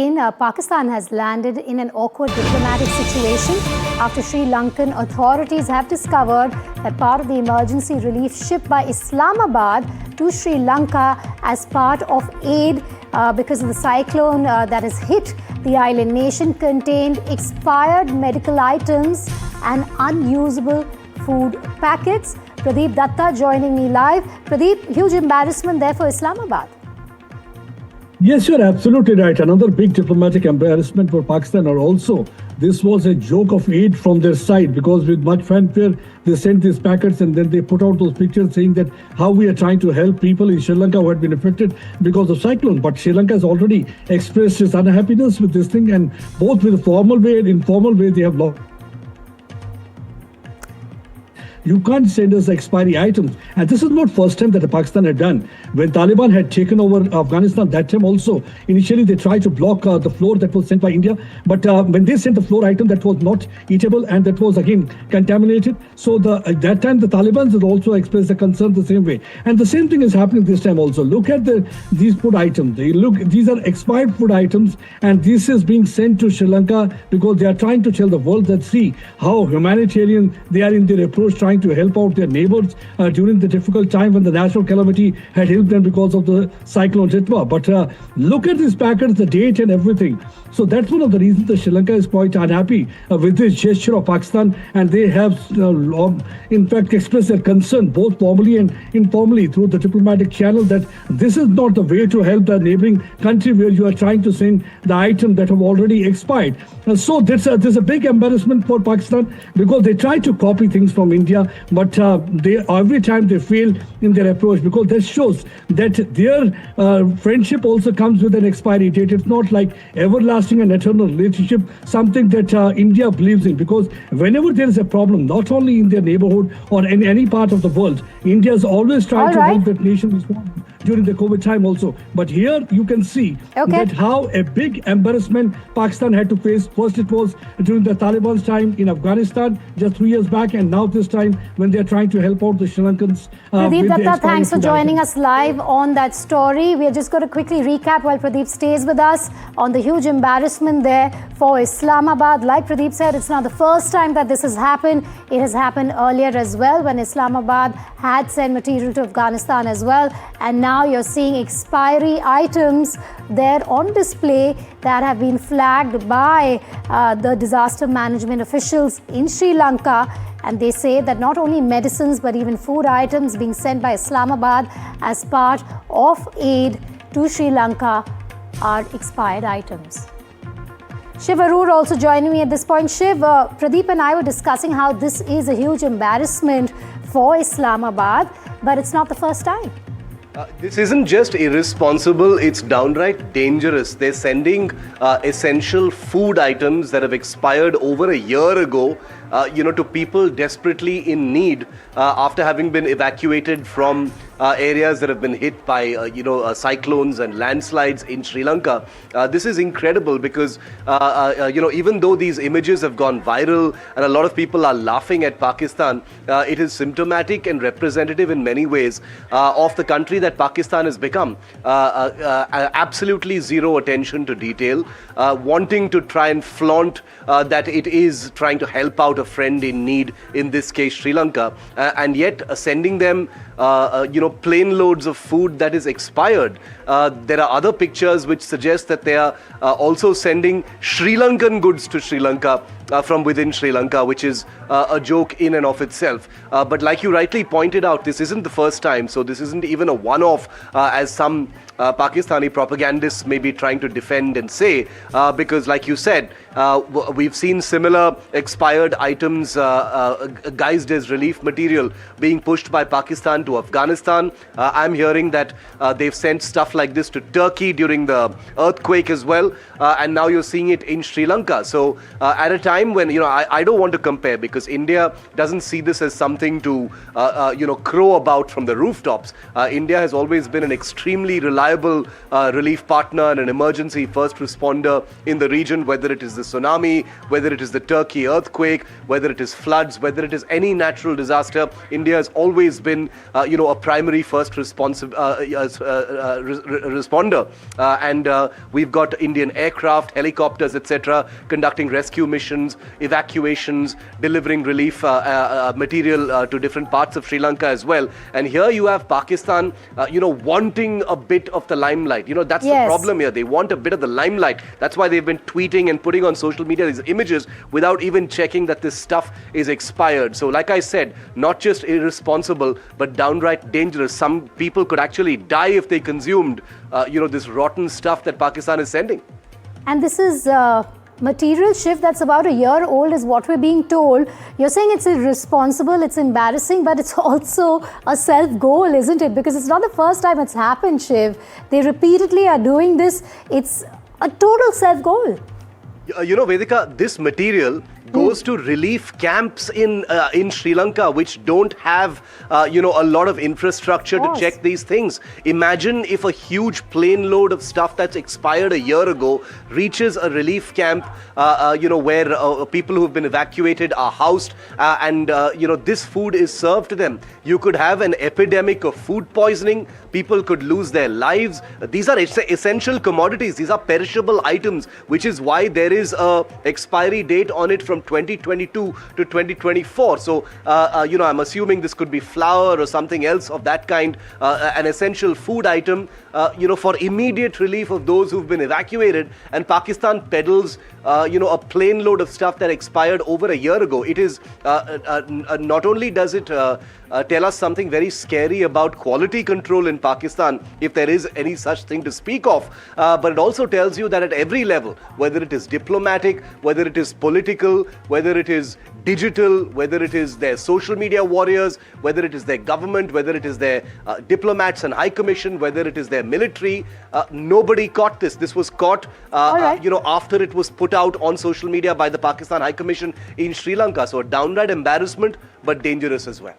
Pakistan has landed in an awkward diplomatic situation after Sri Lankan authorities have discovered that part of the emergency relief shipped by Islamabad to Sri Lanka as part of aid because of the cyclone that has hit the island nation contained expired medical items and unusable food packets. Pradeep Datta joining me live. Pradeep, huge embarrassment there for Islamabad. Yes, you're absolutely right. Another big diplomatic embarrassment for Pakistan, or also this was a joke of aid from their side, because with much fanfare they sent these packets and then they put out those pictures saying that how we are trying to help people in Sri Lanka who had been affected because of cyclone. But Sri Lanka has already expressed its unhappiness with this thing, and both with a formal way and informal way they have lost. You can't send us expiry items. And this is not first time that Pakistan had done. When Taliban had taken over Afghanistan, that time also, initially they tried to block the flour that was sent by India. But when they sent the flour item, that was not eatable and that was again contaminated. So at that time, the Taliban had also expressed a concern the same way. And the same thing is happening this time also. Look at these food items. These are expired food items, and this is being sent to Sri Lanka because they are trying to tell the world that see how humanitarian they are in their approach, trying to help out their neighbors during the difficult time when the natural calamity had hit them because of the Cyclone Ditwah. But look at these packets, the date and everything. So that's one of the reasons that Sri Lanka is quite unhappy with this gesture of Pakistan, and they have in fact expressed their concern both formally and informally through the diplomatic channel that this is not the way to help the neighboring country where you are trying to send the item that have already expired. So there's a big embarrassment for Pakistan because they try to copy things from India, but every time they fail in their approach, because that shows that their friendship also comes with an expiry date. It's not like everlasting and eternal relationship, something that India believes in, because whenever there is a problem, not only in their neighborhood or in any part of the world, India is always trying to help that nation respond during the COVID time also. But here you can see that how a big embarrassment Pakistan had to face. First it was during the Taliban's time in Afghanistan just 3 years back, and now this time when they're trying to help out the Sri Lankans. Pradeep Datta, thanks for joining us live on that story. We are just going to quickly recap while Pradeep stays with us on the huge embarrassment there for Islamabad. Like Pradeep said, it's not the first time that this has happened. It has happened earlier as well when Islamabad had sent material to Afghanistan as well. And now you're seeing expiry items there on display that have been flagged by the disaster management officials in Sri Lanka. And they say that not only medicines but even food items being sent by Islamabad as part of aid to Sri Lanka are expired items. Shiv Arur also joining me at this point. Shiv, Pradeep and I were discussing how this is a huge embarrassment for Islamabad, but it's not the first time. This isn't just irresponsible, it's downright dangerous. They're sending essential food items that have expired over a year ago, to people desperately in need after having been evacuated from areas that have been hit by, cyclones and landslides in Sri Lanka. This is incredible because, even though these images have gone viral and a lot of people are laughing at Pakistan, it is symptomatic and representative in many ways of the country that Pakistan has become. Absolutely zero attention to detail, wanting to try and flaunt that it is trying to help out a friend in need, in this case Sri Lanka, and yet sending them plane loads of food that is expired. There are other pictures which suggest that they are also sending Sri Lankan goods to Sri Lanka from within Sri Lanka, which is a joke in and of itself. But like you rightly pointed out, this isn't the first time, so this isn't even a one-off as some Pakistani propagandists may be trying to defend and say, because like you said, we've seen similar expired items guised as relief material being pushed by Pakistan to Afghanistan. I'm hearing that they've sent stuff like this to Turkey during the earthquake as well, and now you're seeing it in Sri Lanka. So at a time when, I don't want to compare, because India doesn't see this as something to, crow about from the rooftops. India has always been an extremely reliable relief partner and an emergency first responder in the region, whether it is the tsunami, whether it is the Turkey earthquake, whether it is floods, whether it is any natural disaster. India has always been a primary first responder. And we've got Indian aircraft, helicopters, etc., conducting rescue missions, evacuations, delivering relief material to different parts of Sri Lanka as well. And here you have Pakistan, wanting a bit of the limelight. That's the problem here. They want a bit of the limelight. That's why they've been tweeting and putting on social media these images without even checking that this stuff is expired. So like I said, not just irresponsible, but downright dangerous. Some people could actually die if they consumed, this rotten stuff that Pakistan is sending. And this is material shift that's about a year old is what we're being told. You're saying it's irresponsible, it's embarrassing, but it's also a self-goal, isn't it? Because it's not the first time it's happened, Shiv. They repeatedly are doing this. It's a total self-goal. Vedika, this material goes to relief camps in Sri Lanka, which don't have, a lot of infrastructure to check these things. Imagine if a huge plane load of stuff that's expired a year ago reaches a relief camp, where people who've been evacuated are housed, and this food is served to them. You could have an epidemic of food poisoning. People could lose their lives. These are essential commodities. These are perishable items, which is why there is a expiry date on it from 2022 to 2024. So, I'm assuming this could be flour or something else of that kind, an essential food item, for immediate relief of those who've been evacuated. And Pakistan peddles, a plane load of stuff that expired over a year ago. It is, not only does it tell us something very scary about quality control in Pakistan, if there is any such thing to speak of, but it also tells you that at every level, whether it is diplomatic, whether it is political, whether it is digital, whether it is their social media warriors, whether it is their government, whether it is their diplomats and high commission, whether it is their military, nobody caught this. This was caught, after it was put out on social media by the Pakistan High Commission in Sri Lanka. So a downright embarrassment, but dangerous as well.